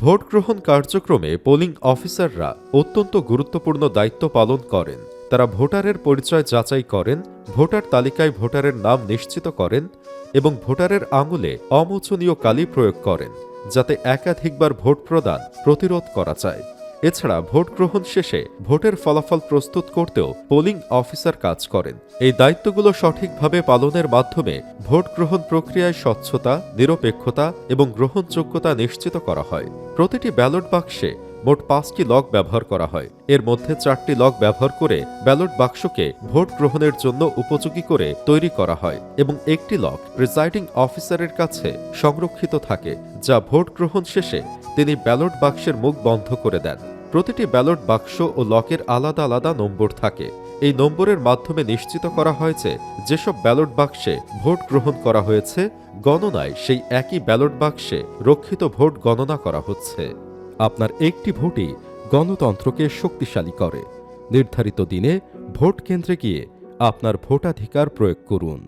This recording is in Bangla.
ভোট গ্রহণ কার্যক্রমে পোলিং অফিসাররা অত্যন্ত গুরুত্বপূর্ণ দায়িত্ব পালন করেন। তারা ভোটারের পরিচয় যাচাই করেন, ভোটার তালিকায় ভোটারের নাম নিশ্চিত করেন এবং ভোটারের আঙুলে অমোচনীয় কালি প্রয়োগ করেন, যাতে একাধিকবার ভোট প্রদান প্রতিরোধ করা যায়। এছাড়া ভোট গ্রহণ শেষে ভোটের ফলাফল প্রস্তুত করতেও পোলিং অফিসার কাজ করেন। এই দায়িত্বগুলো সঠিকভাবে পালনের মাধ্যমে ভোট গ্রহণ প্রক্রিয়ায় স্বচ্ছতা, নিরপেক্ষতা এবং গ্রহণযোগ্যতা নিশ্চিত করা হয়। প্রতিটি ব্যালট বাক্সে মোট 5টি লক ব্যবহার করা হয়। এর মধ্যে 4টি লক ব্যবহার করে ব্যালট বাক্সকে ভোট গ্রহণের জন্য উপযোগী করে তৈরি করা হয় এবং একটি লক প্রিসাইডিং অফিসারের কাছে সংরক্ষিত থাকে, যা ভোট গ্রহণ শেষে তিনি ব্যালট বাক্সের মুখ বন্ধ করে দেন। প্রতিটি ব্যালট বাক্স ও লকের আলাদা আলাদা নম্বর থাকে। এই নম্বরের মাধ্যমে নিশ্চিত করা হয়েছে যেসব ব্যালট বাক্সে ভোট গ্রহণ করা হয়েছে, গণনায় সেই একই ব্যালট বাক্সে রক্ষিত ভোট গণনা করা হচ্ছে। আপনার একটি ভোটই গণতন্ত্রকে শক্তিশালী করে। নির্ধারিত দিনে ভোট কেন্দ্রে গিয়ে আপনার ভোটাধিকার প্রয়োগ করুন।